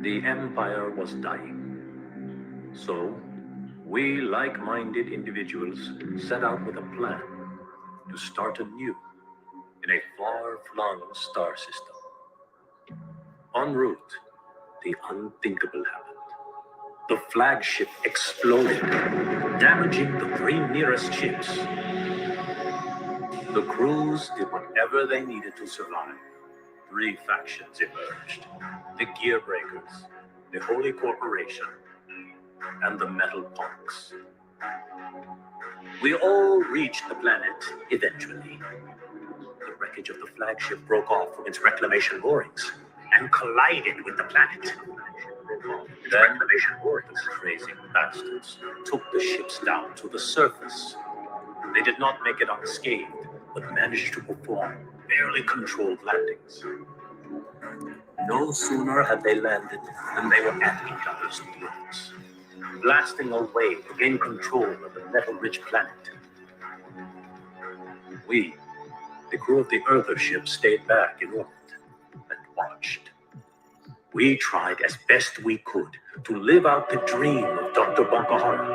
The empire was dying. So, we like-minded individuals set out with a plan to start anew in a far-flung star system. En route, the unthinkable happened. The flagship exploded, damaging the three nearest ships. The crews did whatever they needed to survive. Three factions emerged: the Gearbreakers, the Holy Corporation, and the Metal Punks. We all reached the planet eventually. The wreckage of the flagship broke off from its reclamation moorings and collided with the planet. Then those crazy bastards took the ships down to the surface. They did not make it unscathed, but managed to perform barely controlled landings. No sooner had they landed than they were at each other's throats, blasting away to gain control of the metal-rich planet. We, the crew of the Earther ship, stayed back in orbit and watched. We tried as best we could to live out the dream of Dr. Bankahara.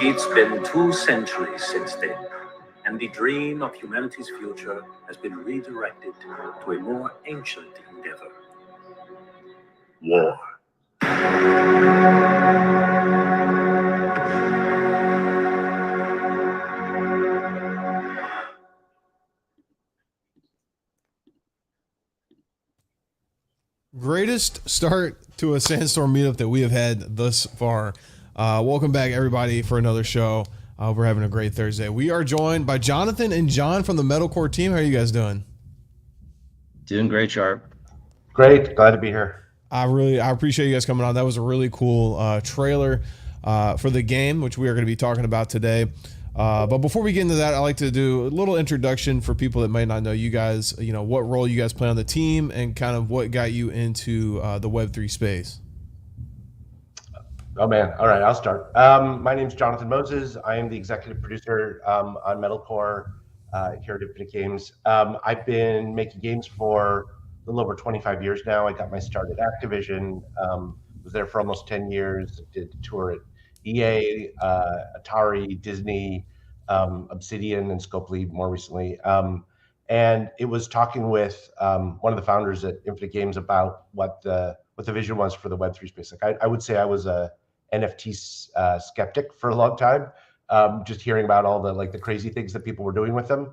It's been 2 centuries since then, and the dream of humanity's future has been redirected to a more ancient endeavor: war. Greatest start to a Sandstorm Meetup that we have had thus far. Welcome back, everybody, for another show. We're having a great Thursday. We are joined by Jonathan and John from the Metalcore team. How are you guys doing? Doing great, Sharp. Great. Glad to be here. I appreciate you guys coming on. That was a really cool trailer for the game, which we are going to be talking about today. But before we get into that, I'd like to do a little introduction for people that might not know you guys, what role you guys play on the team and kind of what got you into the Web3 space. Oh, man. All right, I'll start. My name's Jonathan Moses. I am the executive producer on Metalcore here at Infinite Games. I've been making games for a little over 25 years now. I got my start at Activision, was there for almost 10 years, did a tour at EA, Atari, Disney, Obsidian, and Scopely more recently. And it was talking with one of the founders at Infinite Games about what the vision was for the Web3 space. Like I would say I was a NFT skeptic for a long time, just hearing about all the crazy things that people were doing with them,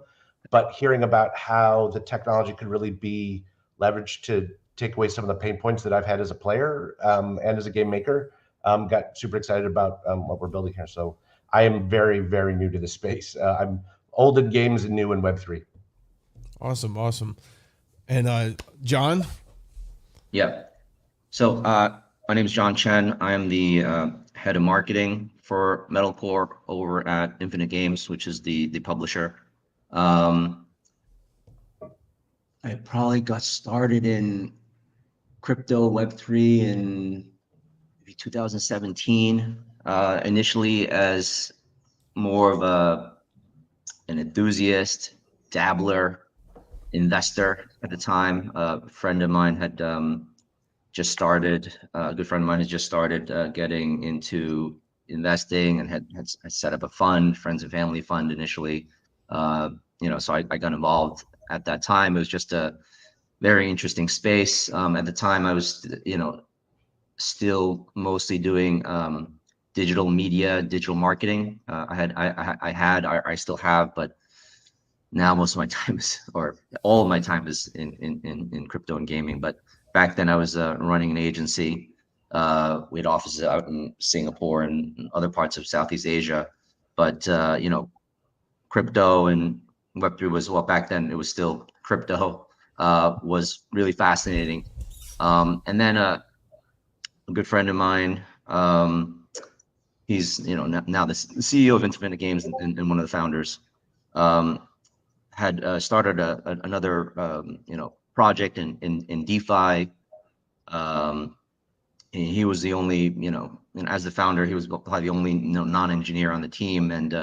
but hearing about how the technology could really be leveraged to take away some of the pain points that I've had as a player and as a game maker. Got super excited about what we're building here. So I am very, very new to this space. I'm old in games and new in Web3. Awesome. And John? Yeah. So my name is John Chen. I am the head of marketing for Metalcore over at Infinite Games, which is the publisher. I probably got started in crypto Web3 in 2017, initially as more of an enthusiast, dabbler, investor at the time. A friend of mine had just started, a good friend of mine had just started getting into investing and had set up a fund, friends and family fund initially. So I got involved at that time. It was just a very interesting space. At the time I was, still mostly doing digital media, digital marketing. I still have, but now most of my time is, or all of my time is in crypto and gaming. But back then I was running an agency. We had offices out in Singapore and other parts of Southeast Asia. But, crypto and Web3 was, well, back then it was still crypto, was really fascinating. And then a good friend of mine, he's now the CEO of Infinite Games and one of the founders, had started another project in DeFi. He was the only, and as the founder, he was probably the only non-engineer on the team, and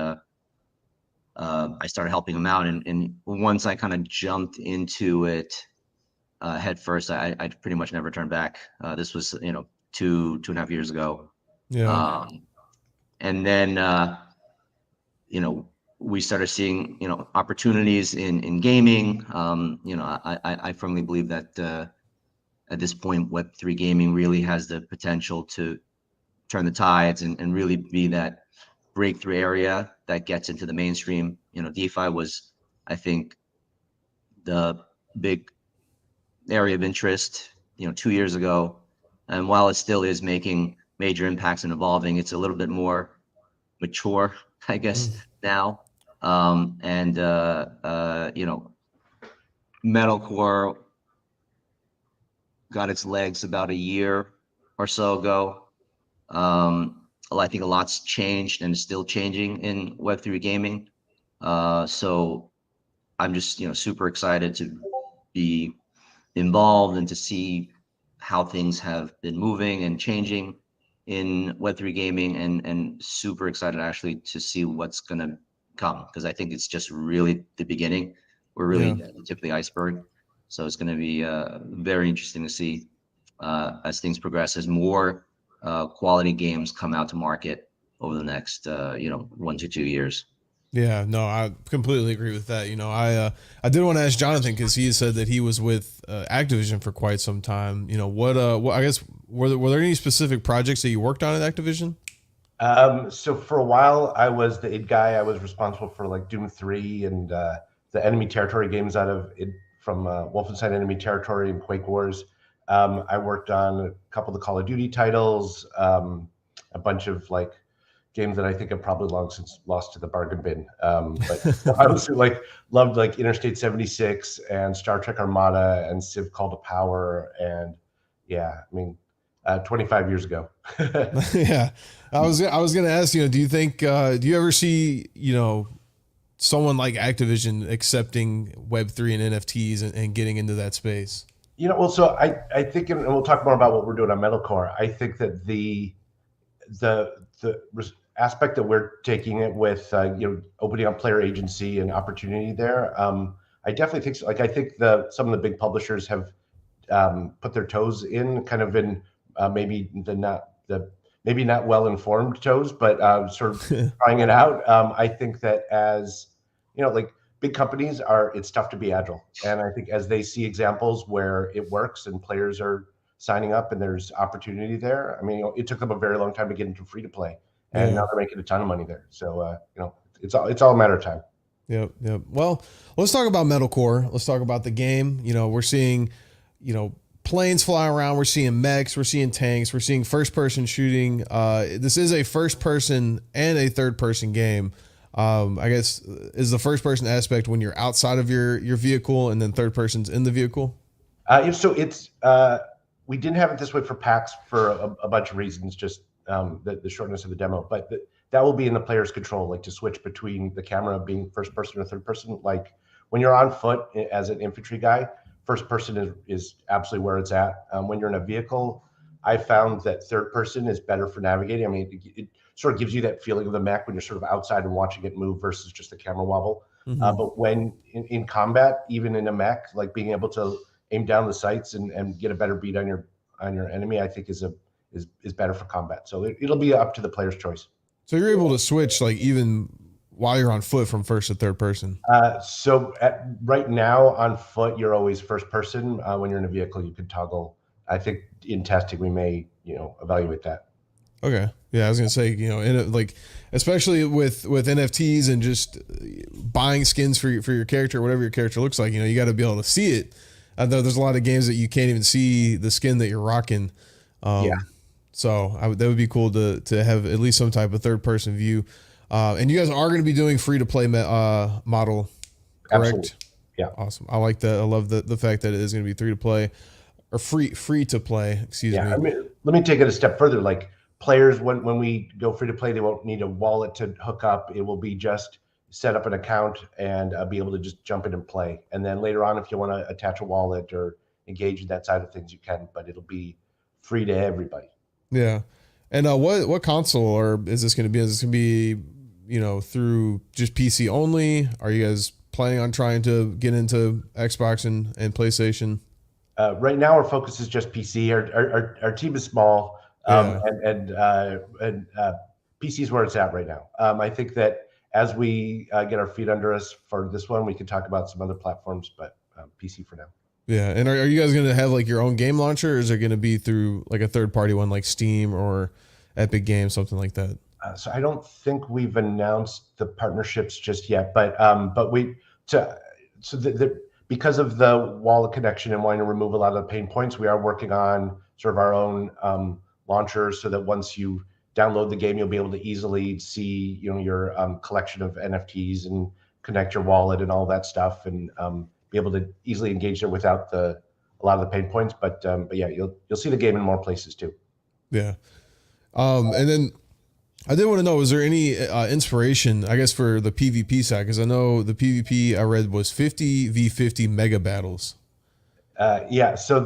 I started helping him out. And once I kind of jumped into it, head first. I pretty much never turned back. This was, 2.5 years ago. Yeah. And then, we started seeing, opportunities in gaming. I firmly believe that at this point, Web3 gaming really has the potential to turn the tides and really be that breakthrough area that gets into the mainstream. DeFi was, I think, the big area of interest, 2 years ago. And while it still is making major impacts and evolving, it's a little bit more mature, I guess, now. Metalcore got its legs about a year or so ago. I think a lot's changed and is still changing in Web3 gaming. So I'm just, super excited to be involved and to see how things have been moving and changing in Web3 gaming, and super excited actually to see what's going to come, because I think it's just really the beginning. We're really at the tip of the iceberg. So it's going to be very interesting to see as things progress, as more quality games come out to market over the next 1 to 2 years. Yeah, no, I completely agree with that. I did want to ask Jonathan, because he said that he was with Activision for quite some time. What I guess were there any specific projects that you worked on at Activision? So for a while, I was the id guy. I was responsible for like Doom 3 and the enemy territory games from Wolfenstein Enemy Territory and Quake Wars. I worked on a couple of the Call of Duty titles, a bunch of like games that I think have probably long since lost to the bargain bin. But I also loved like Interstate 76 and Star Trek Armada and Civ Call to Power, and 25 years ago. Yeah, I was going to ask, do you think, do you ever see, someone like Activision accepting Web3 and NFTs and getting into that space? Well, so I think, and we'll talk more about what we're doing on Metalcore. I think that the aspect that we're taking it with, opening up player agency and opportunity there. I definitely think so. Like, I think some of the big publishers have put their toes in, kind of in maybe not well-informed toes, but sort of trying it out. I think that as big companies it's tough to be agile. And I think as they see examples where it works and players are signing up and there's opportunity there, it took them a very long time to get into free to play, and now they're making a ton of money there. So, it's all a matter of time. Yep. Well, let's talk about Metalcore. Let's talk about the game. We're seeing, planes fly around. We're seeing mechs. We're seeing tanks. We're seeing first-person shooting. This is a first-person and a third-person game. I guess is the first-person aspect when you're outside of your vehicle, and then third person's in the vehicle. So it's we didn't have it this way for PAX for a bunch of reasons, just the shortness of the demo. But that will be in the player's control, like to switch between the camera being first person or third person. Like when you're on foot as an infantry guy, first person is absolutely where it's at. When you're in a vehicle, I found that third person is better for navigating. It sort of gives you that feeling of the mech when you're sort of outside and watching it move versus just the camera wobble. But when in combat, even in a mech, like being able to aim down the sights and get a better beat on your enemy, I think is better for combat. So it'll be up to the player's choice. So you're able to switch like even while you're on foot from first to third person. So right now on foot, you're always first person. When you're in a vehicle, you could toggle. I think in testing we may evaluate that. Okay. Yeah, I was gonna say, especially with NFTs and just buying skins for your character, whatever your character looks like, you got to be able to see it. Though there's a lot of games that you can't even see the skin that you're rocking. So that would be cool to have at least some type of third person view. And you guys are going to be doing free to play model, correct? Absolutely. Yeah. Awesome. I like that. I love the fact that it is going to be free to play. Excuse me. Let me take it a step further. Like players, when we go free to play, they won't need a wallet to hook up. It will be just set up an account and be able to just jump in and play. And then later on, if you want to attach a wallet or engage in that side of things, you can, but it'll be free to everybody. Yeah. And what console or is this going to be? Is this going to be, through just PC only? Are you guys planning on trying to get into Xbox and PlayStation? Right now, our focus is just PC. Our team is small, and PC is where it's at right now. I think that as we get our feet under us for this one, we can talk about some other platforms, but PC for now. Yeah, and are you guys going to have like your own game launcher, or is it going to be through like a third party one like Steam or Epic Games, something like that? So I don't think we've announced the partnerships just yet, but because of the wallet connection and wanting to remove a lot of the pain points, we are working on sort of our own launcher, so that once you download the game, you'll be able to easily see your collection of NFTs and connect your wallet and all that stuff, and be able to easily engage there without a lot of the pain points. But yeah, you'll see the game in more places too. Yeah. And then I did want to know, is there any inspiration, I guess, for the PvP side? Because I know the PvP I read was 50v50 mega battles. Yeah. So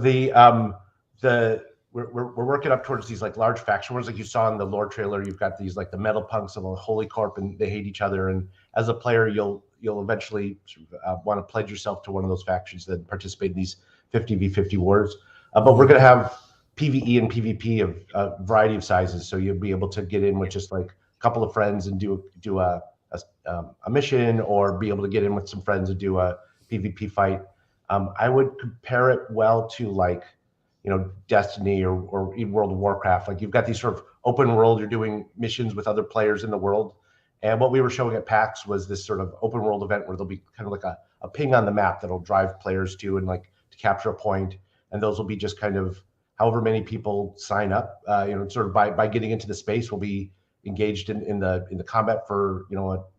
we're working up towards these like large faction wars, like you saw in the lore trailer. You've got these like the metal punks and the Holy Corp, and they hate each other. And as a player, you'll eventually want to pledge yourself to one of those factions that participate in these 50v50 wars. But we're going to have PvE and PvP of a variety of sizes, so you'll be able to get in with just like a couple of friends and do a mission, or be able to get in with some friends and do a PvP fight. I would compare it well to like Destiny or even World of Warcraft. Like you've got these sort of open world, you're doing missions with other players in the world. And what we were showing at PAX was this sort of open world event where there'll be kind of like a ping on the map that'll drive players to, and like to capture a point. And those will be just kind of however many people sign up, sort of by getting into the space, we'll be engaged in the combat for,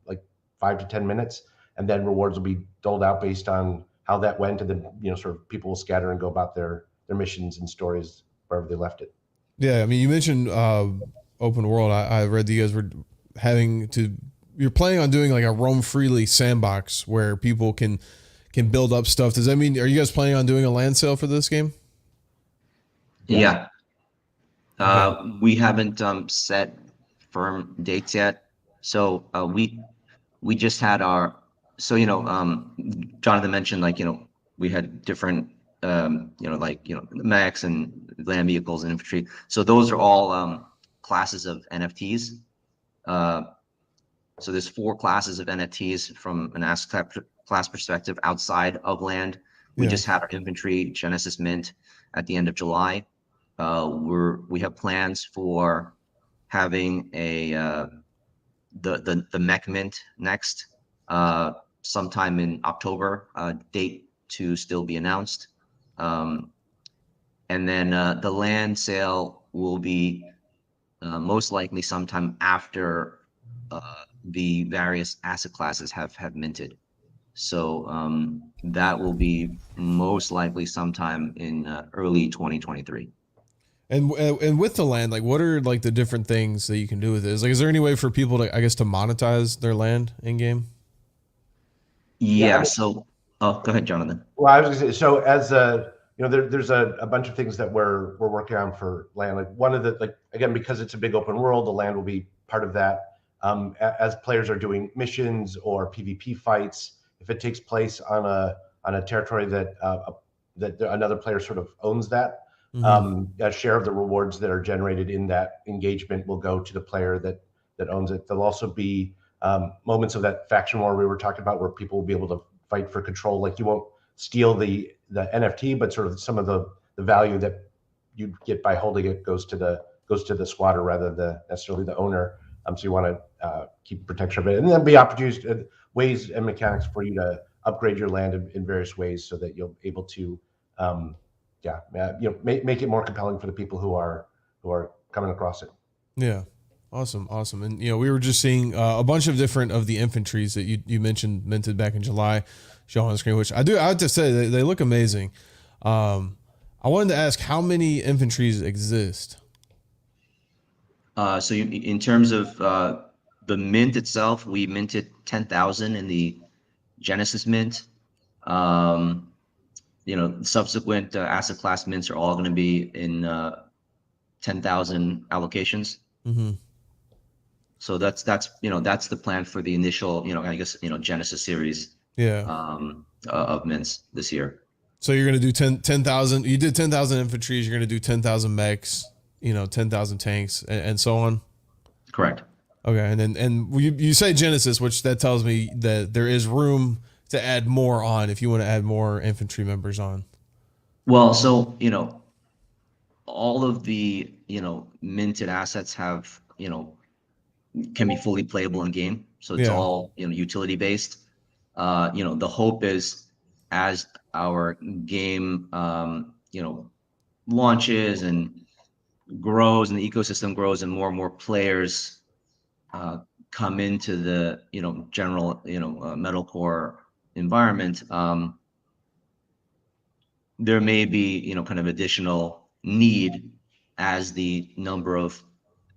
like 5 to 10 minutes. And then rewards will be doled out based on how that went. And then, sort of people will scatter and go about their missions and stories wherever they left it. Yeah. I mean, you mentioned open world. I read that you guys were you're planning on doing like a roam freely sandbox where people can build up stuff. Does that mean, are you guys planning on doing a land sale for this game? Yeah. Okay. We haven't set firm dates yet. So we just had Jonathan mentioned we had different mechs and land vehicles and infantry. So those are all classes of NFTs. So there's 4 classes of NFTs from an asset class perspective outside of land. We just had our infantry Genesis mint at the end of July. We have plans for having the mech mint next, sometime in October, date to still be announced. And then the land sale will be most likely sometime after the various asset classes have minted. So that will be most likely sometime in early 2023. And with the land, like what are like the different things that you can do with it? Is there any way for people to, I guess, to monetize their land in game? Yeah. So, go ahead, Jonathan. Well, I was going to say, so as there's a bunch of things that we're working on for land. Like one of the, again, because it's a big open world, the land will be part of that. As players are doing missions or PvP fights, if it takes place on a territory that another player sort of owns that, a share of the rewards that are generated in that engagement will go to the player that owns it. There'll also be moments of that faction war we were talking about where people will be able to fight for control. Like you won't steal the NFT, but sort of some of the value that you get by holding it goes to the squatter rather than necessarily the owner. So you want to keep protection of it, and then be opportunities, ways and mechanics for you to upgrade your land in various ways, so that you'll able to, make it more compelling for the people who are coming across it. Yeah, awesome. And we were just seeing a bunch of different of the infantries that you mentioned minted back in July, show on the screen, which I have to say they look amazing. I wanted to ask how many infantries exist. So in terms of the mint itself, we minted 10,000 in the Genesis mint. Subsequent asset class mints are all going to be in 10,000 allocations. Mm-hmm. So that's the plan for the initial Genesis series. Yeah. Of mints this year. So you're going to do 10,000. You did 10,000 infantries. You're going to do 10,000 mechs, 10,000 tanks and so on. Correct. Okay. And you say Genesis, which that tells me that there is room to add more on if you want to add more infantry members on. Well, so, all of the, minted assets have, can be fully playable in game. So it's all, utility based. The hope is as our game, launches and grows and the ecosystem grows and more players come into the, general, metalcore environment, there may be, kind of additional need as the number of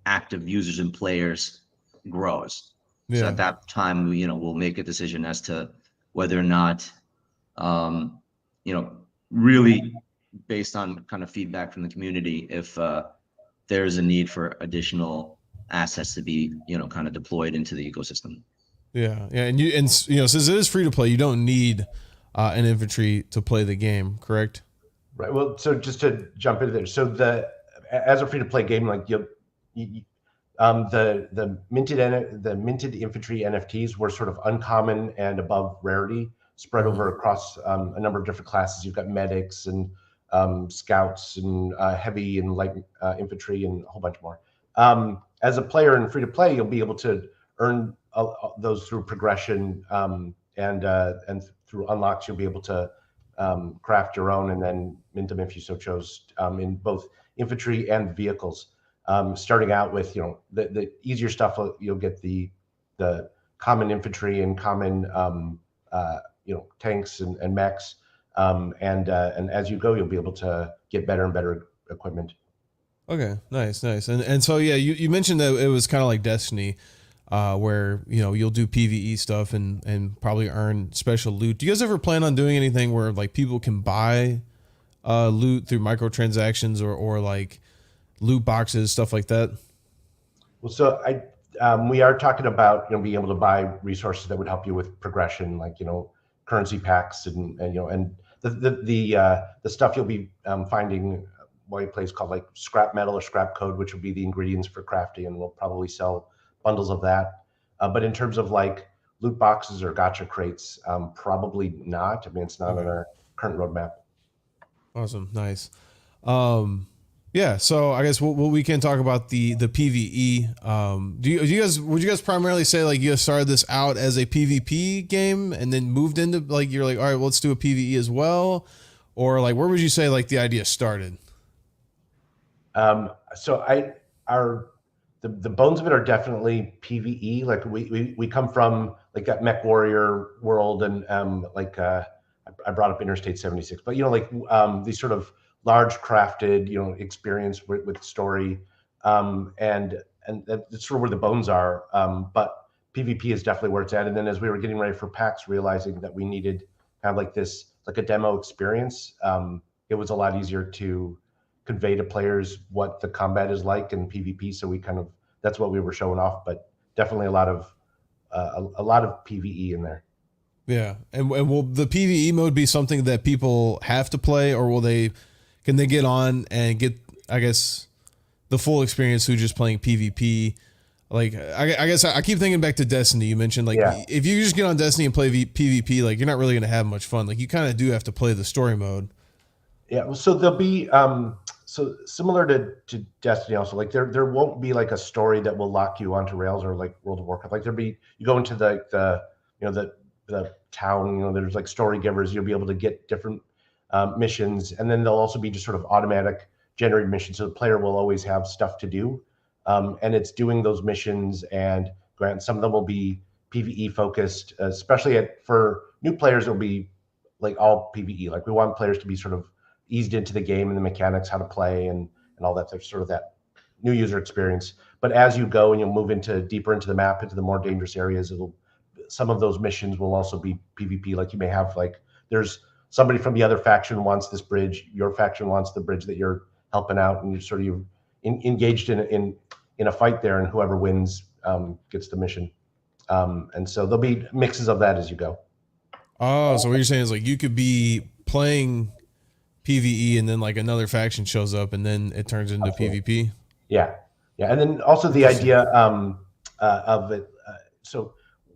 active users and players grows. So at that time, we'll make a decision as to whether or not, really based on kind of feedback from the community, if there's a need for additional assets to be, kind of deployed into the ecosystem. Yeah. And since it is free to play, you don't need an infantry to play the game, correct? Right. Well, so just to jump into there, so as a free to play game, like the minted infantry NFTs were sort of uncommon and above rarity, spread over across a number of different classes. You've got medics and scouts and heavy and light infantry and a whole bunch more. As a player in free to play, you'll be able to earn those through progression and through unlocks. You'll be able to craft your own and then mint them if you so chose in both infantry and vehicles. Starting out with the easier stuff, you'll get the common infantry and common tanks and mechs, and as you go, you'll be able to get better and better equipment. Okay, nice. And so you mentioned that it was kind of like Destiny, where you'll do PvE stuff and probably earn special loot. Do you guys ever plan on doing anything where like people can buy loot through microtransactions or like loot boxes, stuff like that? Well, so we are talking about being able to buy resources that would help you with progression, like currency packs and the stuff you'll be finding while you play is called like scrap metal or scrap code, which will be the ingredients for crafting, and we'll probably sell bundles of that. But in terms of like loot boxes or gacha crates, probably not. I mean, it's not on our current roadmap. Awesome, nice. Yeah, so I guess we can talk about the PvE. Would you guys primarily say like you guys started this out as a PvP game and then moved into like you're like, all right, well, let's do a PvE as well, or like where would you say like the idea started? So the bones of it are definitely PvE. Like we come from like that mech warrior world and I brought up Interstate 76, but these sort of large crafted experience with story, and that's sort of where the bones are. But PvP is definitely where it's at. And then as we were getting ready for PAX, realizing that we needed kind of like this like a demo experience, it was a lot easier to convey to players what the combat is like in PvP. So that's what we were showing off, but definitely a lot of PvE in there. Yeah. And will the PvE mode be something that people have to play, or can they get on and get, I guess, the full experience who just playing PvP? Like, I guess I keep thinking back to Destiny. You mentioned like, if you just get on Destiny and play PvP, like you're not really going to have much fun. Like you kind of do have to play the story mode. Yeah. Well, so there'll be, so similar to Destiny also, like there won't be like a story that will lock you onto rails or like World of Warcraft. Like you go into the town, there's like story givers, you'll be able to get different missions, and then there'll also be just sort of automatic generated missions. So the player will always have stuff to do. And it's doing those missions, and some of them will be PvE focused, especially for new players, it'll be like all PvE. Like we want players to be sort of eased into the game and the mechanics, how to play and all that. There's sort of that new user experience. But as you go and you'll move deeper into the map, into the more dangerous areas, some of those missions will also be PvP. Like you may have there's somebody from the other faction wants this bridge, your faction wants the bridge that you're helping out, and you're engaged in a fight there, and whoever wins gets the mission. And so there'll be mixes of that as you go. Oh, so what you're saying is like you could be playing PvE and then like another faction shows up and then it turns into Absolutely. PvP. Yeah, yeah, and then also the idea of it. So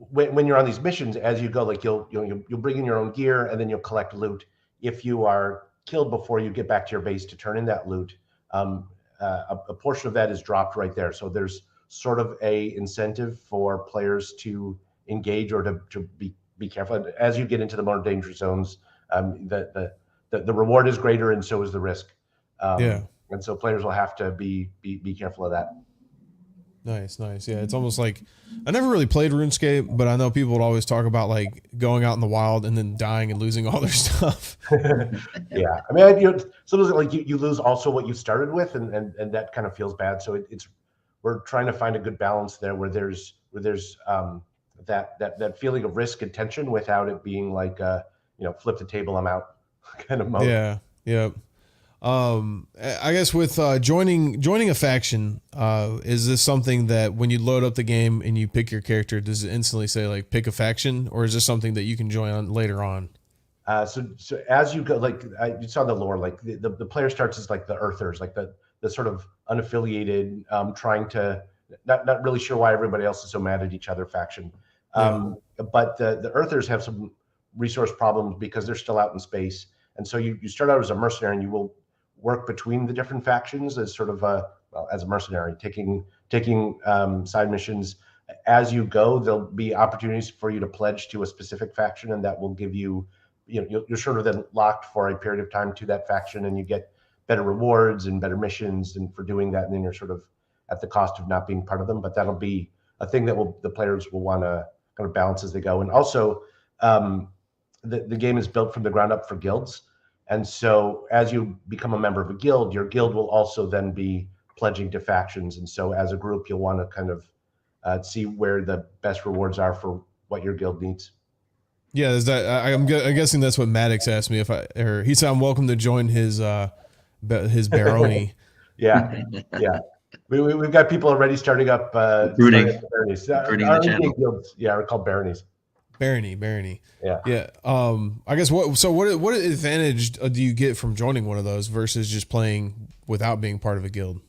when you're on these missions, as you go, like you'll bring in your own gear and then you'll collect loot. If you are killed before you get back to your base to turn in that loot, a portion of that is dropped right there. So there's sort of a incentive for players to engage or to be careful. And as you get into the more dangerous zones, the reward is greater and so is the risk. And so players will have to be careful of that. Nice. Yeah, it's almost like I never really played RuneScape, but I know people would always talk about like going out in the wild and then dying and losing all their stuff. Yeah, I mean, sometimes like you lose also what you started with, and that kind of feels bad. So we're trying to find a good balance there where there's that feeling of risk and tension without it being like flip the table, I'm out kind of mode. Yeah. I guess with joining a faction, is this something that when you load up the game and you pick your character, does it instantly say like pick a faction, or is this something that you can join on later on? So as you go, like you saw the lore, like the player starts as like the Earthers, like the sort of unaffiliated, trying to not really sure why everybody else is so mad at each other faction. But the Earthers have some resource problems because they're still out in space, and so you start out as a mercenary and you will work between the different factions as sort of as a mercenary, taking side missions. As you go, there'll be opportunities for you to pledge to a specific faction, and that will give you, you're sort of then locked for a period of time to that faction, and you get better rewards and better missions and for doing that, and then you're sort of at the cost of not being part of them. But that'll be a thing that the players will want to kind of balance as they go. And also, the game is built from the ground up for guilds. And so as you become a member of a guild, your guild will also then be pledging to factions. And so as a group, you'll want to kind of see where the best rewards are for what your guild needs. Yeah, is that I'm guessing that's what Maddox asked me he said I'm welcome to join his barony. Yeah. We've got people already starting up Recruiting the channel. Guilds, are called baronies. Barony. Yeah. I guess what advantage do you get from joining one of those versus just playing without being part of a guild?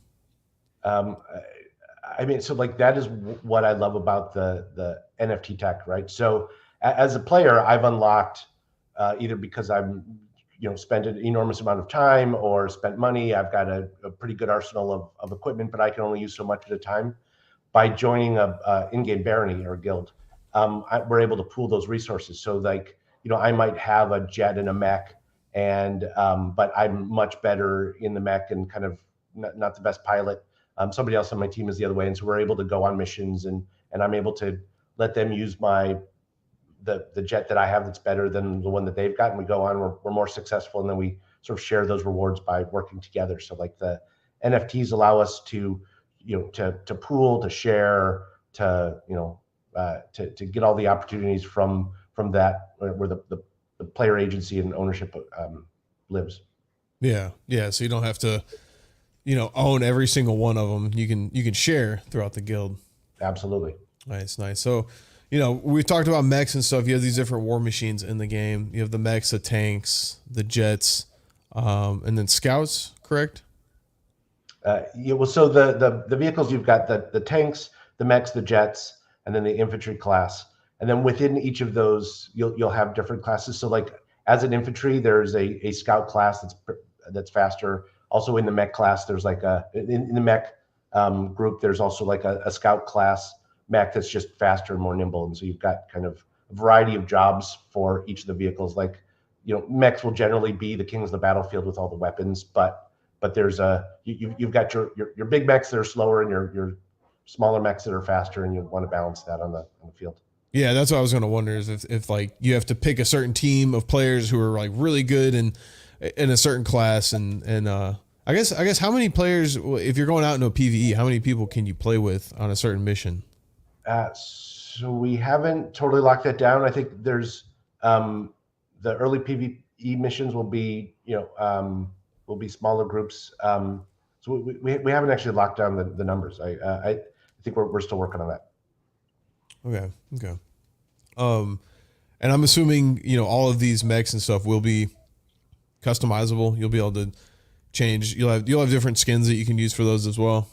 I mean, so like that is what I love about the NFT tech, right? So as a player, I've unlocked either because I'm spent an enormous amount of time or spent money. I've got a pretty good arsenal of equipment, but I can only use so much at a time. By joining a in-game barony or guild, we're able to pool those resources. So like, I might have a jet and a mech, and but I'm much better in the mech and kind of not the best pilot. Somebody else on my team is the other way, and so we're able to go on missions, and I'm able to let them use the jet that I have that's better than the one that they've got, and we go on. We're more successful, and then we sort of share those rewards by working together. So like the NFTs allow us to to pool, to share, to to get all the opportunities from that where the player agency and ownership lives. Yeah. So you don't have to own every single one of them. You can share throughout the guild. Absolutely. Nice. So we've talked about mechs and stuff. You have these different war machines in the game. You have the mechs, the tanks, the jets, and then scouts, correct? Well, so the vehicles, you've got the tanks, the mechs, the jets, and then the infantry class. And then within each of those, you'll have different classes. So like as an infantry, there's a scout class that's faster. Also in the mech class, there's like in the mech group, there's also like a scout class mech that's just faster and more nimble. And so you've got kind of a variety of jobs for each of the vehicles. Like, mechs will generally be the kings of the battlefield with all the weapons, but there's you've got your big mechs that are slower and your smaller mechs that are faster, and you want to balance that on the field. Yeah, that's what I was going to wonder is if like you have to pick a certain team of players who are like really good in a certain class, and I guess how many players, if you're going out into a PvE, how many people can you play with on a certain mission? So we haven't totally locked that down. I think there's the early PvE missions will be smaller groups. So we haven't actually locked down the numbers. I think we're still working on that. Okay. And I'm assuming all of these mechs and stuff will be customizable. You'll be able to change. You'll have different skins that you can use for those as well.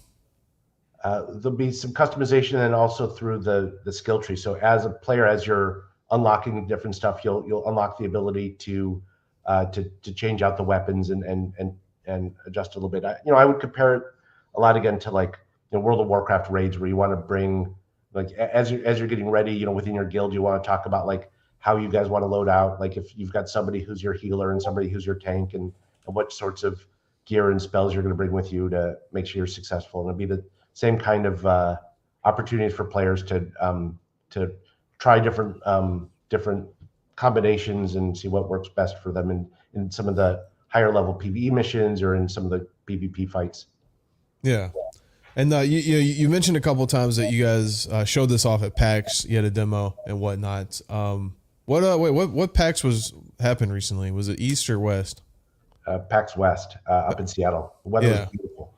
There'll be some customization and also through the skill tree. So as a player, as you're unlocking different stuff, you'll unlock the ability to change out the weapons and adjust a little bit. I would compare it a lot again to like World of Warcraft raids, where you want to bring, like, as you're getting ready, within your guild, you want to talk about like how you guys want to load out. Like if you've got somebody who's your healer and somebody who's your tank, and what sorts of gear and spells you're going to bring with you to make sure you're successful. And it'll be the same kind of opportunities for players to try different combinations and see what works best for them in some of the higher level PvE missions or in some of the PvP fights. Yeah. And you mentioned a couple of times that you guys showed this off at PAX. You had a demo and whatnot. What PAX happened recently? Was it East or West? PAX West up in Seattle. The weather was beautiful.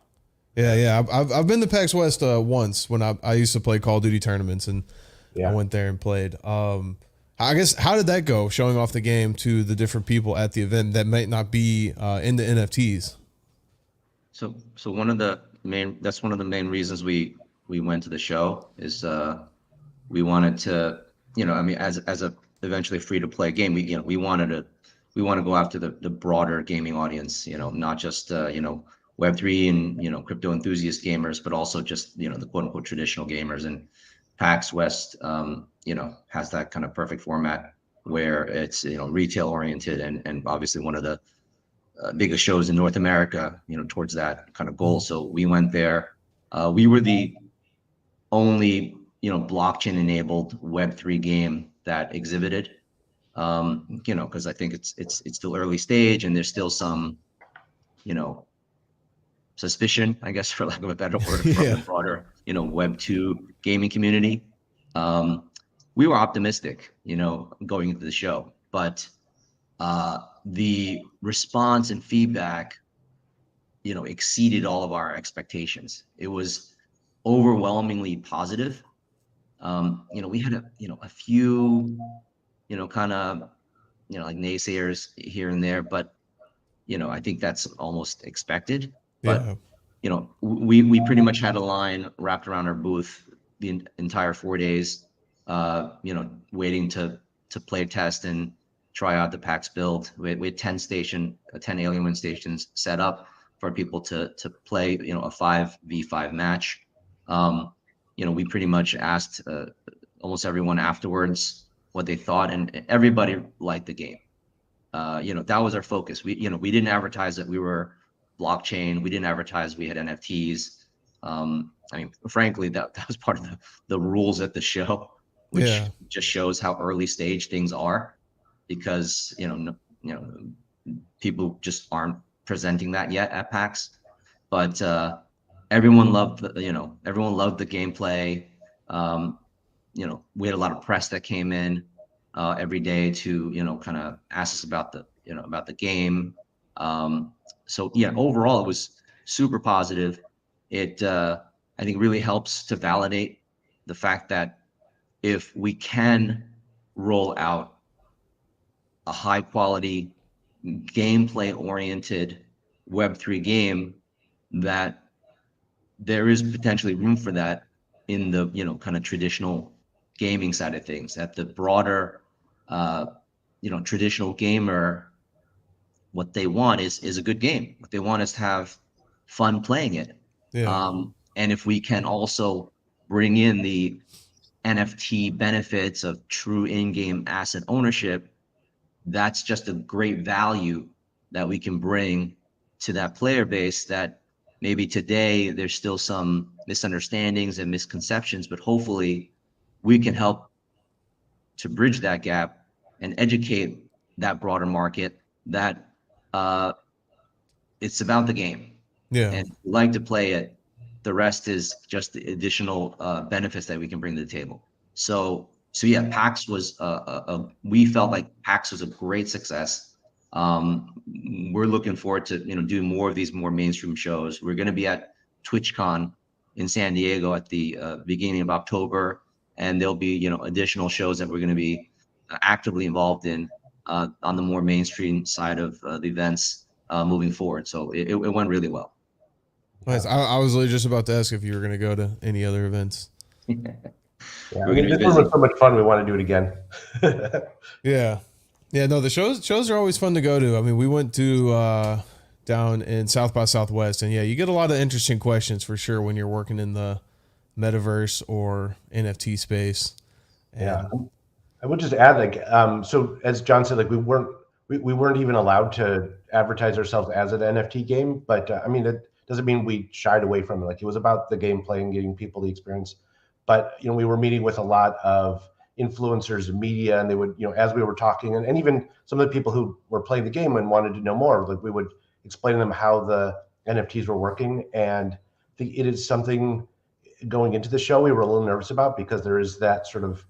Yeah. I've been to PAX West once when I used to play Call of Duty tournaments, and I went there and played. I guess, how did that go, showing off the game to the different people at the event that might not be into NFTs? So one of the main reasons we went to the show is we wanted to, as a eventually free to play game, we want to go after the broader gaming audience, not just Web3 and crypto enthusiast gamers, but also just the quote unquote traditional gamers. And PAX West has that kind of perfect format where it's retail oriented and obviously one of the biggest shows in North America, towards that kind of goal. So we went there. We were the only blockchain enabled Web3 game that exhibited. Because I think it's still early stage and there's still some suspicion, I guess, for lack of a better word, from the broader Web2 gaming community. We were optimistic going into the show, but the response and feedback exceeded all of our expectations. It was overwhelmingly positive. We had a few kind of like naysayers here and there, but I think that's almost expected. But we pretty much had a line wrapped around our booth the entire 4 days, waiting to play test and try out the PAX build. We had 10 Alienware stations set up for people to play, a 5v5 match. We pretty much asked almost everyone afterwards what they thought, and everybody liked the game. That was our focus. We didn't advertise that we were blockchain. We didn't advertise we had NFTs. Frankly, that was part of the rules at the show, which just shows how early stage things are, because people just aren't presenting that yet at PAX. But everyone loved the gameplay. We had a lot of press that came in every day to kind of ask us about the game. So overall it was super positive. It I think really helps to validate the fact that if we can roll out a high quality gameplay oriented Web3 game, that there is potentially room for that in the kind of traditional gaming side of things. That the broader traditional gamer, what they want is a good game. What they want is to have fun playing it. And if we can also bring in the NFT benefits of true in-game asset ownership, that's just a great value that we can bring to that player base that maybe today there's still some misunderstandings and misconceptions, but hopefully we can help to bridge that gap and educate that broader market that it's about the game. And we like to play it. The rest is just the additional benefits that we can bring to the table. So yeah, PAX was we felt like PAX was a great success. We're looking forward to doing more of these more mainstream shows. We're going to be at TwitchCon in San Diego at the beginning of October, and there'll be additional shows that we're going to be actively involved in on the more mainstream side of the events moving forward. So it went really well. Nice. I was literally just about to ask if you were going to go to any other events. Yeah, We're gonna be this busy. one was so much fun. We want to do it again. Yeah. Yeah, no, the shows are always fun to go to. I mean, we went to down in South by Southwest, and yeah, you get a lot of interesting questions for sure when you're working in the metaverse or NFT space. And Yeah, I would just add, like, so as John said, like we weren't even allowed to advertise ourselves as an NFT game, but I mean, it doesn't mean we shied away from it. Like, it was about the gameplay and getting people the experience. But we were meeting with a lot of influencers and media, and they would, as we were talking, and even some of the people who were playing the game and wanted to know more, like we would explain to them how the NFTs were working. And I think it is something going into the show we were a little nervous about, because there is that sort of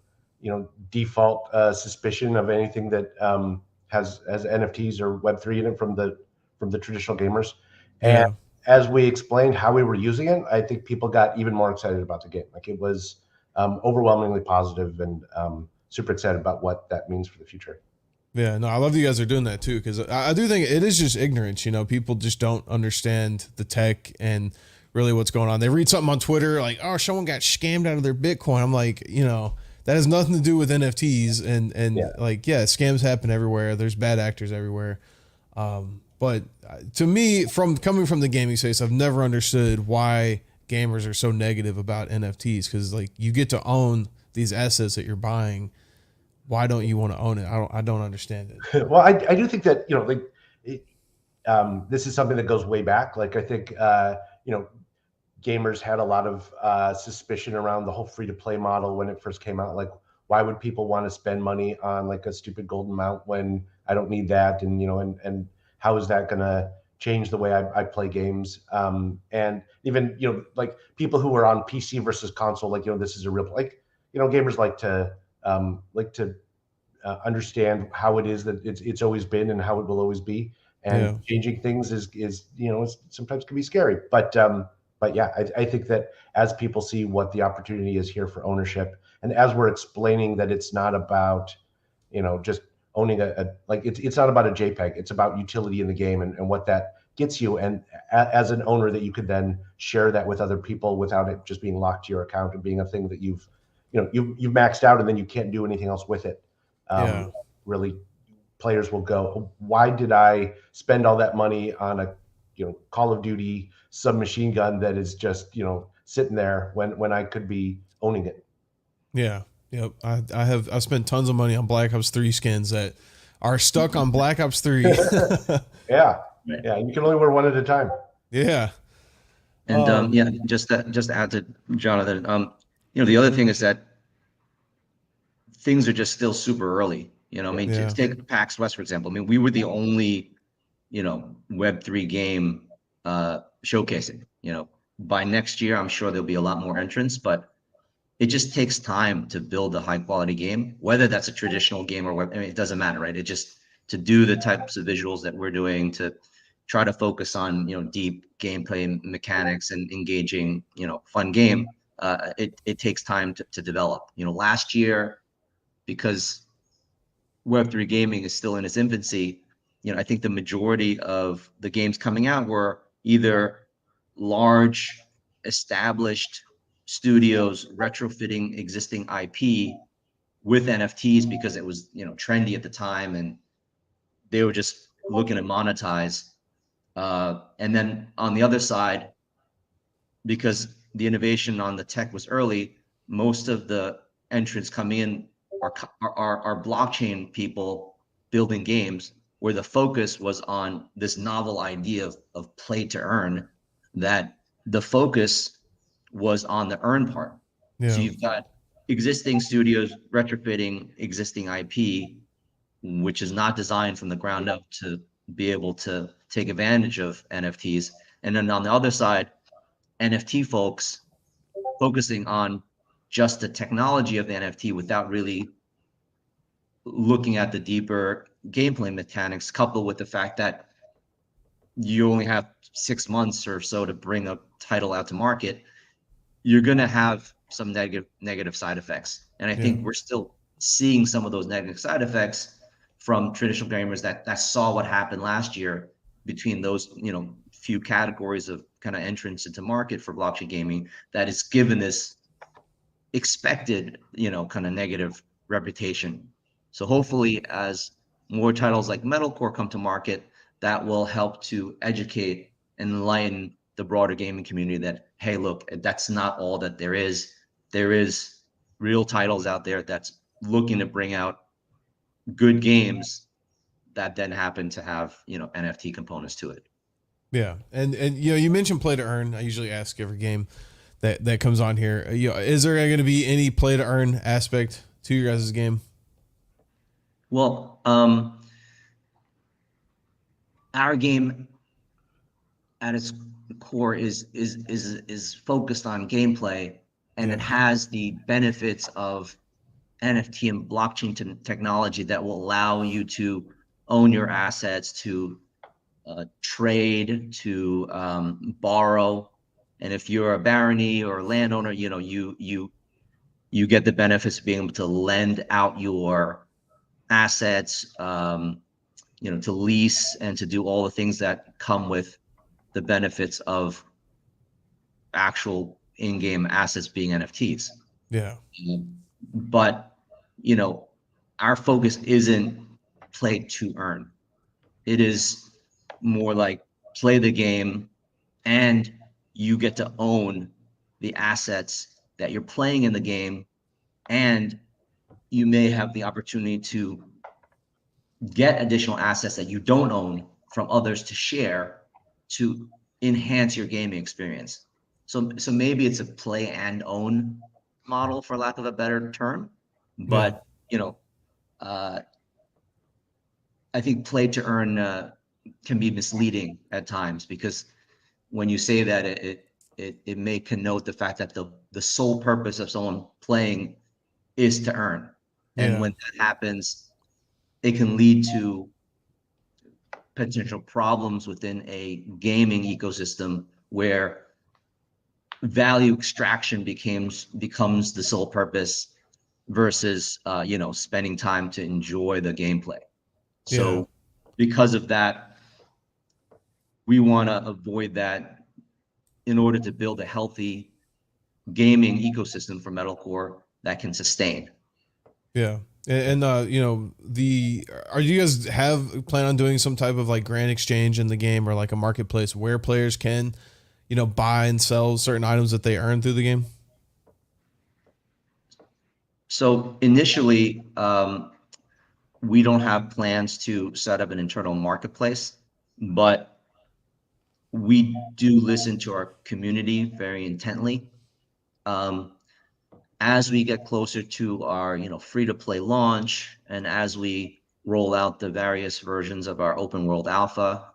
default suspicion of anything that has NFTs or Web3 in it from the traditional gamers. yeah. And as we explained how we were using it, I think people got even more excited about the game. Like, it was overwhelmingly positive, and super excited about what that means for the future. Yeah, no, I love that you guys are doing that too, because I do think it is just ignorance. People just don't understand the tech and really what's going on. They read something on Twitter like, "Oh, someone got scammed out of their Bitcoin." I'm like, that has nothing to do with NFTs, and Yeah. scams happen everywhere. There's bad actors everywhere. But to me, coming from the gaming space, I've never understood why gamers are so negative about NFTs, because like, you get to own these assets that you're buying. Why don't you want to own it? I don't understand it. Well, I do think that this is something that goes way back. Like, I think gamers had a lot of suspicion around the whole free-to-play model when it first came out. Like, why would people want to spend money on like a stupid golden mount when I don't need that? And and how is that going to change the way I play games? And even like people who are on PC versus console, like this is a real, like gamers like to understand how it is that it's always been and how it will always be. And changing things is sometimes can be scary. But yeah, I think that as people see what the opportunity is here for ownership, and as we're explaining that it's not about just owning it's not about a JPEG, it's about utility in the game and what that gets you, and as an owner that you could then share that with other people without it just being locked to your account and being a thing that you've maxed out and then you can't do anything else with it. Really, players will go, why did I spend all that money on a Call of Duty submachine gun that is just sitting there when I could be owning it? Yeah. Yep. I've spent tons of money on Black Ops 3 skins that are stuck on Black Ops 3. Yeah. You can only wear one at a time. Yeah. And just to add to Jonathan, the other thing is that things are just still super early. I mean, take PAX West, for example. I mean, we were the only, Web3 game showcasing. By next year, I'm sure there'll be a lot more entrants, but it just takes time to build a high quality game, whether that's a traditional game or web. I mean, it doesn't matter, right? It just, to do the types of visuals that we're doing, to try to focus on, deep gameplay mechanics and engaging, fun game. It takes time to develop. Last year, because Web3 gaming is still in its infancy, I think the majority of the games coming out were either large, established studios retrofitting existing IP with NFTs because it was, trendy at the time, and they were just looking to monetize. And then on the other side, because the innovation on the tech was early, most of the entrants coming in are blockchain people building games where the focus was on this novel idea of play to earn, that the focus was on the earn part. So you've got existing studios retrofitting existing IP, which is not designed from the ground up to be able to take advantage of NFTs. And then on the other side, NFT folks focusing on just the technology of the NFT without really looking at the deeper gameplay mechanics, coupled with the fact that you only have 6 months or so to bring a title out to market. You're going to have some negative side effects. And I think we're still seeing some of those negative side effects from traditional gamers that saw what happened last year between those, few categories of kind of entrance into market for blockchain gaming, that is given this expected, kind of negative reputation. So hopefully, as more titles like Metalcore come to market, that will help to educate and enlighten the broader gaming community that, hey, look, that's not all that there is. There is real titles out there that's looking to bring out good games that then happen to have, NFT components to it. Yeah. And you mentioned play to earn. I usually ask every game that comes on here. Is there going to be any play to earn aspect to your guys' game? Well, our game at its core is focused on gameplay, and it has the benefits of NFT and blockchain technology that will allow you to own your assets, to trade, to borrow. And if you're a barony or a landowner, you get the benefits of being able to lend out your assets, to lease and to do all the things that come with the benefits of actual in-game assets being NFTs. Yeah. But, our focus isn't play to earn. It is more like play the game and you get to own the assets that you're playing in the game, and you may have the opportunity to get additional assets that you don't own from others to share to enhance your gaming experience. So maybe it's a play and own model, for lack of a better term, but I think play to earn can be misleading at times, because when you say that, it may connote the fact that the sole purpose of someone playing is to earn. And when that happens, it can lead to potential problems within a gaming ecosystem where value extraction becomes the sole purpose versus spending time to enjoy the gameplay. So because of that, we want to avoid that in order to build a healthy gaming ecosystem for Metalcore that can sustain. Yeah. And are you guys plan on doing some type of like grand exchange in the game, or like a marketplace where players can, buy and sell certain items that they earn through the game? So initially, we don't have plans to set up an internal marketplace, but we do listen to our community very intently. As we get closer to our, free-to-play launch, and as we roll out the various versions of our open world alpha,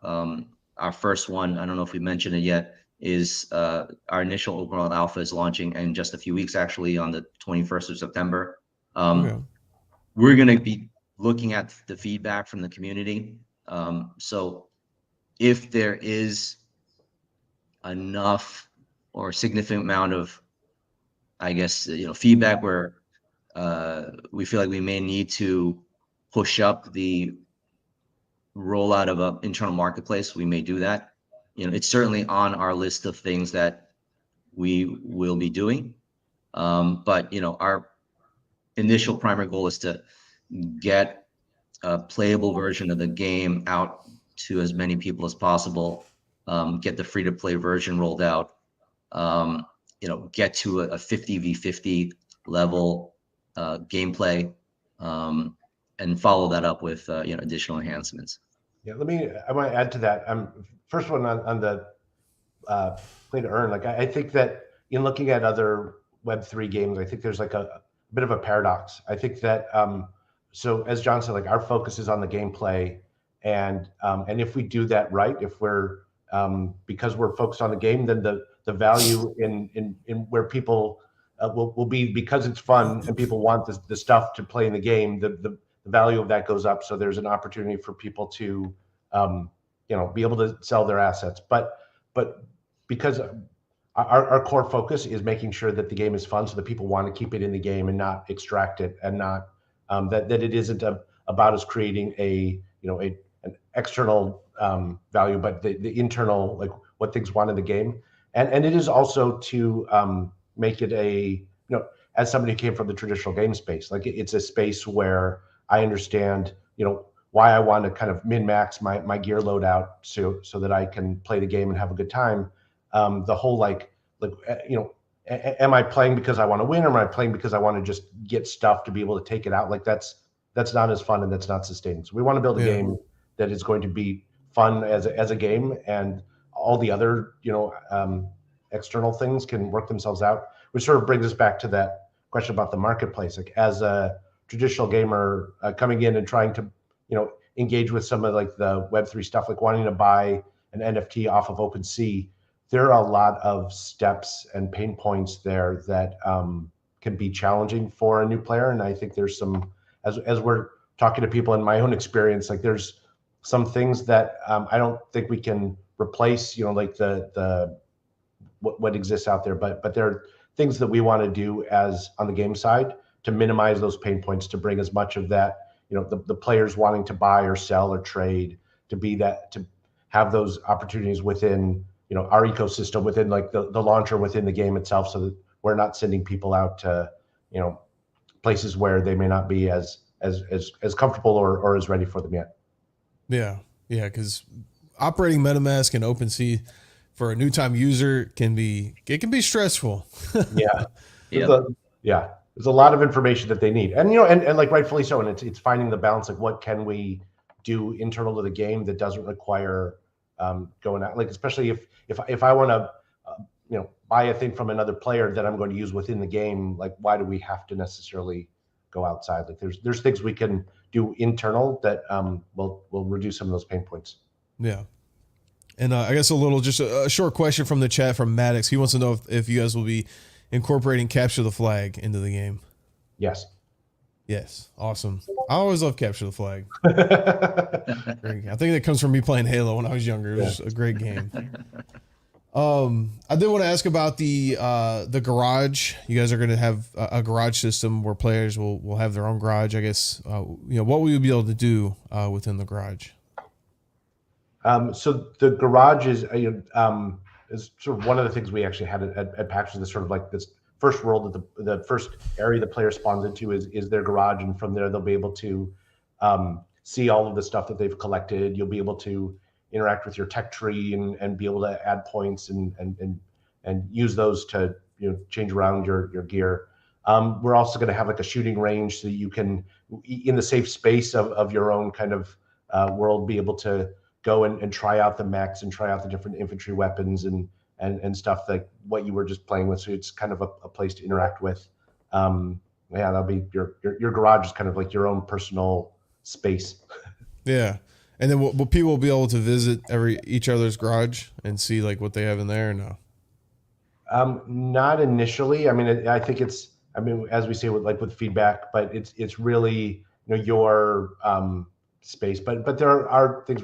our first one, I don't know if we mentioned it yet, is our initial open world alpha is launching in just a few weeks, actually, on the 21st of September. We're going to be looking at the feedback from the community. So if there is enough or significant amount of, I guess, feedback where we feel like we may need to push up the rollout of an internal marketplace, we may do that. It's certainly on our list of things that we will be doing. But our initial primary goal is to get a playable version of the game out to as many people as possible, get the free-to-play version rolled out, get to a 50v50 level gameplay, and follow that up with additional enhancements. Yeah, I want to add to that. First one on the play to earn. Like I think that in looking at other Web3 games, I think there's like a bit of a paradox. I think that so as John said, like our focus is on the gameplay, and if we do that right, if we're because we're focused on the game, then the value in where people will be, because it's fun and people want the stuff to play in the game, the value of that goes up. So there's an opportunity for people to be able to sell their assets. But because our core focus is making sure that the game is fun, so that people want to keep it in the game and not extract it, and not that it isn't a about us creating an external value, but the internal, like what things want in the game. And it is also to make it as somebody who came from the traditional game space, like it's a space where I understand, why I want to kind of min-max my gear loadout so that I can play the game and have a good time. The whole am I playing because I want to win, or am I playing because I want to just get stuff to be able to take it out? Like that's not as fun, and that's not sustaining. So we want to build a game that is going to be fun as a game, and all the other external things can work themselves out, which sort of brings us back to that question about the marketplace. Like as a traditional gamer coming in and trying to engage with some of like the Web3 stuff, like wanting to buy an NFT off of OpenSea, there are a lot of steps and pain points there that can be challenging for a new player. And I think there's some, as we're talking to people in my own experience, like there's some things that I don't think we can replace, like what exists out there, but there are things that we want to do as on the game side to minimize those pain points, to bring as much of that, the players wanting to buy or sell or trade, to have those opportunities within, our ecosystem, within like the launcher, within the game itself, so that we're not sending people out to, places where they may not be as comfortable or as ready for them yet. Yeah. Because operating MetaMask and OpenSea for a new time user can be stressful. Yeah. There's a lot of information that they need, and and like rightfully so. And it's finding the balance, like what can we do internal to the game that doesn't require going out, like especially if I want to buy a thing from another player that I'm going to use within the game, like why do we have to necessarily go outside? Like there's things we can do internal that will reduce some of those pain points. Yeah. And I guess just a short question from the chat from Maddox. He wants to know if you guys will be incorporating capture the flag into the game. Yes. Awesome. I always love capture the flag. I think that comes from me playing Halo when I was younger. It was a great game. I did want to ask about the garage. You guys are going to have a garage system where players will have their own garage, I guess. What will you be able to do within the garage? So the garage is sort of one of the things we actually had at PAX, is sort of like this first world, that the first area the player spawns into is their garage, and from there they'll be able to see all of the stuff that they've collected. You'll be able to interact with your tech tree and be able to add points and use those to change around your gear. We're also going to have like a shooting range, so you can, in the safe space of your own kind of world, be able to go and try out the mechs and try out the different infantry weapons and stuff, like what you were just playing with. So it's kind of a place to interact with. That'll be your garage is kind of like your own personal space. Yeah. And then will people be able to visit each other's garage and see like what they have in there, or no? Not initially. I mean, I think as we say with feedback, but it's really your space. But there are things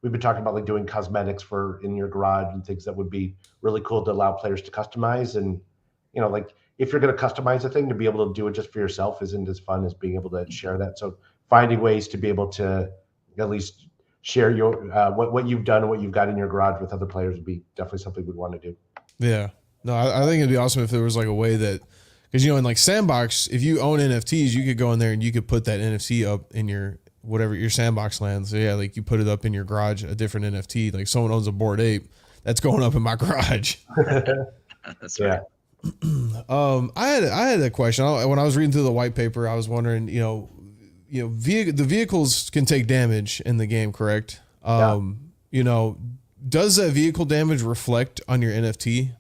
we've been talking about, like doing cosmetics in your garage and things that would be really cool to allow players to customize. And like if you're going to customize a thing, to be able to do it just for yourself isn't as fun as being able to share that. So finding ways to be able to at least share your what you've done and what you've got in your garage with other players would be definitely something we'd want to do. Yeah. No, I think it'd be awesome if there was like a way that, because in like Sandbox, if you own NFTs, you could go in there and you could put that NFT up in your Sandbox land. So yeah, like you put it up in your garage, a different NFT. Like someone owns a Bored Ape, that's going up in my garage. That's right. I had a question when I was reading through the white paper. I was wondering, the vehicles can take damage in the game, correct? Does that vehicle damage reflect on your NFT?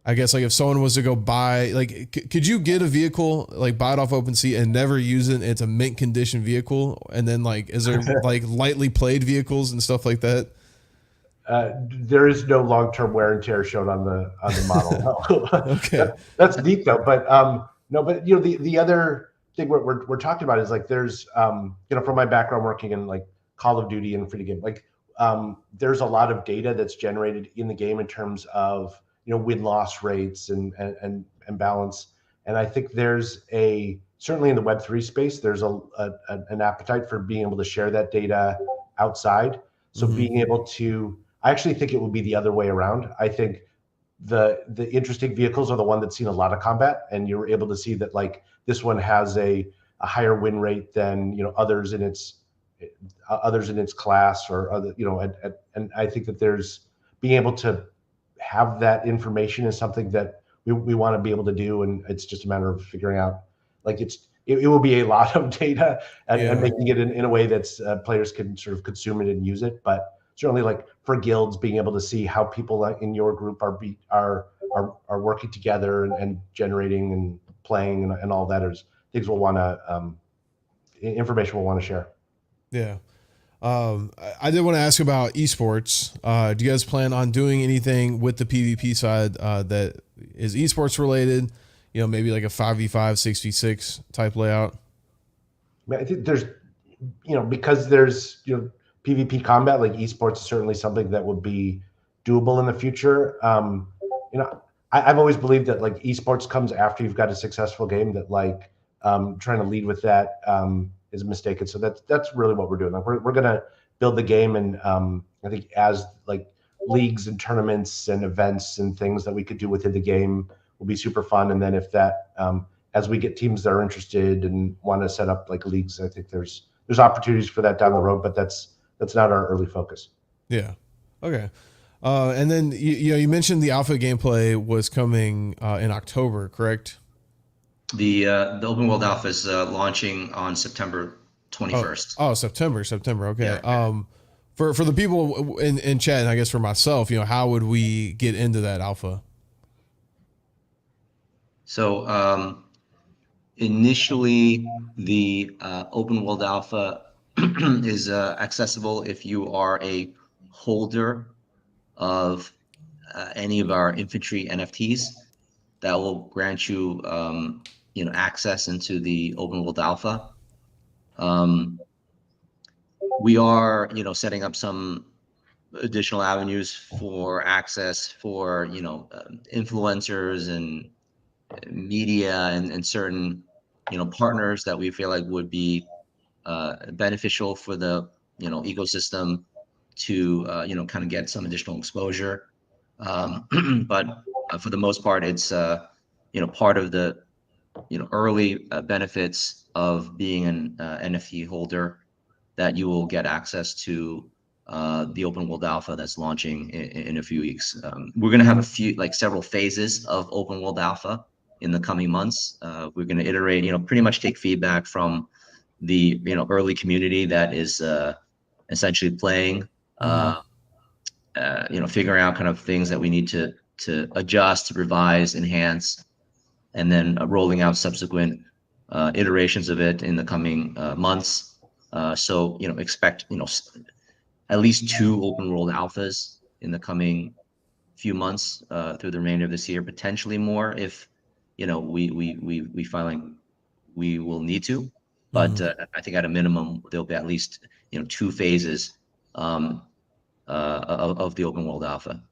I guess like if someone was to go buy, like, could you get a vehicle, like buy it off OpenSea and never use it? It's a mint condition vehicle. And then like, is there like lightly played vehicles and stuff like that? There is no long-term wear and tear shown on the model. No. Okay. That's neat though. But no, but the other thing we're talking about is like, there's from my background working in like Call of Duty and free game, like there's a lot of data that's generated in the game in terms of win-loss rates and balance. And I think there's a certainly in the Web3 space, there's an appetite for being able to share that data outside. So being able to, I actually think it would be the other way around. I think the interesting vehicles are the one that's seen a lot of combat, and you're able to see that like this one has a higher win rate than others in its class or other and I think that there's being able to have that information is something that we want to be able to do, and it's just a matter of figuring out like it will be a lot of data and making it in a way that's players can sort of consume it and use it. But certainly like for guilds, being able to see how people in your group are working together and generating and playing and all that is things we'll want to information we'll want to share. Yeah. I did want to ask about esports. Do you guys plan on doing anything with the PvP side that is esports related? Maybe like a 5v5, 6v6 type layout. I think there's, because there's, PvP combat, like esports is certainly something that would be doable in the future. I've always believed that like esports comes after you've got a successful game, that like trying to lead with that is a mistake. And so that's really what we're doing. Like we're going to build the game. And I think as like leagues and tournaments and events and things that we could do within the game will be super fun. And then if that, as we get teams that are interested and want to set up like leagues, I think there's opportunities for that down the road, but that's not our early focus. Yeah. Okay. And then you mentioned the alpha gameplay was coming in October, correct? The open world alpha is launching on September 21st. Oh, September. Okay. Yeah. For the people in chat, and I guess for myself, how would we get into that alpha? So initially, the open world alpha is accessible if you are a holder of any of our infantry NFTs. That will grant you, access into the open world alpha. We are, setting up some additional avenues for access for, influencers and media and certain, partners that we feel like would be beneficial for the, ecosystem to, kind of get some additional exposure. But for the most part, it's, part of the, early benefits of being an NFT holder, that you will get access to the open world alpha that's launching in a few weeks. We're going to have several phases of open world alpha in the coming months. We're going to iterate, pretty much take feedback from the, early community that is essentially playing, figuring out kind of things that we need to adjust, revise, enhance, and then rolling out subsequent iterations of it in the coming months. So, expect, at least 2 open world alphas in the coming few months through the remainder of this year, potentially more if, we find like we will need to. But I think at a minimum, there'll be at least, 2 phases of the open world alpha.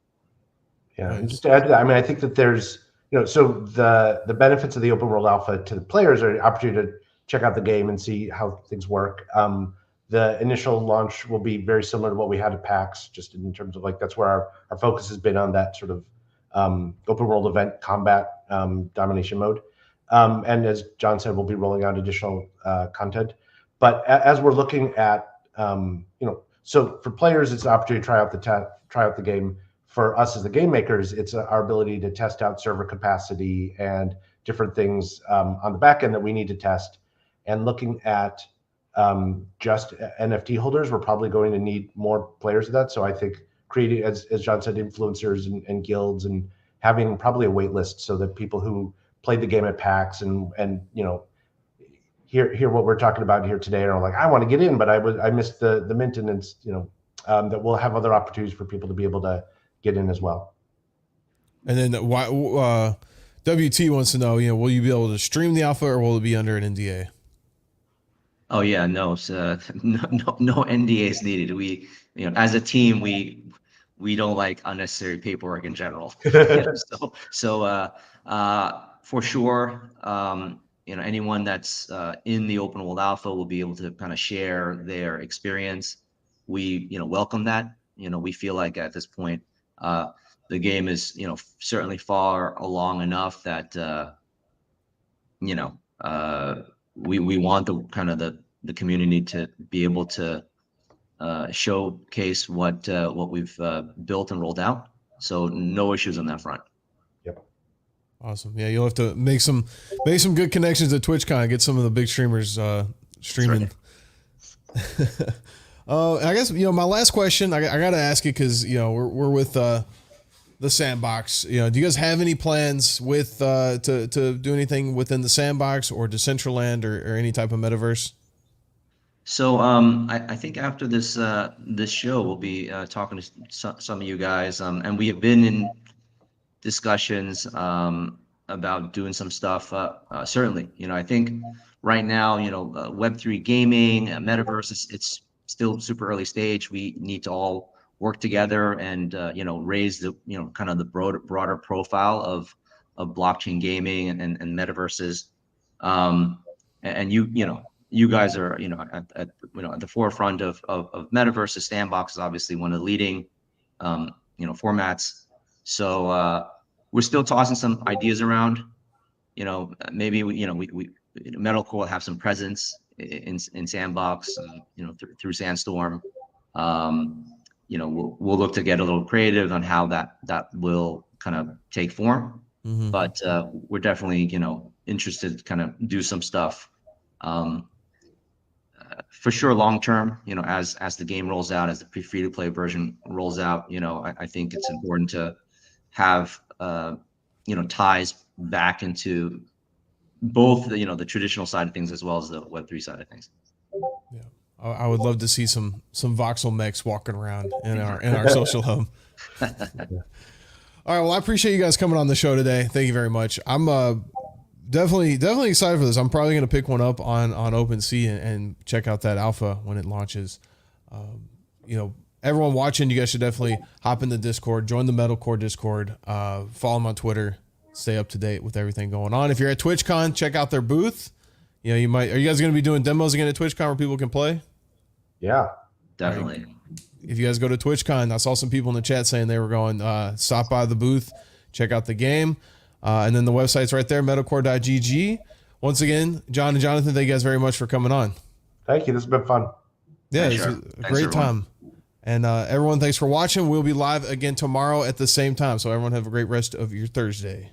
Yeah, and just to add to that, I mean, I think that there's, so the benefits of the open world alpha to the players are an opportunity to check out the game and see how things work. The initial launch will be very similar to what we had at PAX, just in terms of like, that's where our focus has been on that sort of open world event combat domination mode. And as John said, we'll be rolling out additional content. But as we're looking at, so for players, it's an opportunity to try out the game. For us as the game makers, it's our ability to test out server capacity and different things on the back end that we need to test. And looking at just NFT holders, we're probably going to need more players of that. So I think creating, as John said, influencers and guilds, and having probably a wait list so that people who played the game at PAX and hear what we're talking about here today are like, I want to get in, but I missed the maintenance, that we'll have other opportunities for people to be able to get in as well. And then WT wants to know, will you be able to stream the alpha, or will it be under an NDA? Oh yeah, no, so no NDAs needed. We, as a team, we don't like unnecessary paperwork in general. So for sure, anyone that's in the open world alpha will be able to kind of share their experience. We welcome that. We feel like at this point the game is certainly far along enough that we want the community to be able to showcase what we've built and rolled out. So no issues on that front. Yep. Awesome. Yeah, you'll have to make some good connections at TwitchCon. Get some of the big streamers streaming. Right. I guess my last question. I got to ask you because we're with the sandbox. Do you guys have any plans with to do anything within the sandbox or Decentraland or any type of metaverse? So I think after this show, we'll be talking to some of you guys, and we have been in discussions about doing some stuff. Certainly, I think right now, Web3 gaming, Metaverse, it's still super early stage. We need to all work together and raise the kind of the broader profile of blockchain gaming and metaverses. And you guys are at the forefront of Metaverse. Sandbox is obviously one of the leading formats. So we're still tossing some ideas around. Maybe we Metalcore will have some presence in Sandbox. Through Sandstorm. We'll look to get a little creative on how that will kind of take form. Mm-hmm. But we're definitely interested to kind of do some stuff. For sure, long term, as the game rolls out, as the free to play version rolls out, I think it's important to have ties back into both the traditional side of things as well as the Web3 side of things. Yeah, I would love to see some voxel mechs walking around in our social hub. All right, well, I appreciate you guys coming on the show today. Thank you very much. I'm definitely excited for this. I'm probably going to pick one up on OpenSea and check out that alpha when it launches. Everyone watching, you guys should definitely hop in the Discord, join the Metalcore Discord, follow them on Twitter, stay up to date with everything going on. If you're at TwitchCon, check out their booth. Are you guys going to be doing demos again at TwitchCon where people can play? Yeah, definitely. If you guys go to TwitchCon, I saw some people in the chat saying they were going, stop by the booth, check out the game. And then the website's right there, metacore.gg. Once again, John and Jonathan, thank you guys very much for coming on. Thank you. This has been fun. Yeah, it's a great time. And everyone, thanks for watching. We'll be live again tomorrow at the same time. So everyone have a great rest of your Thursday.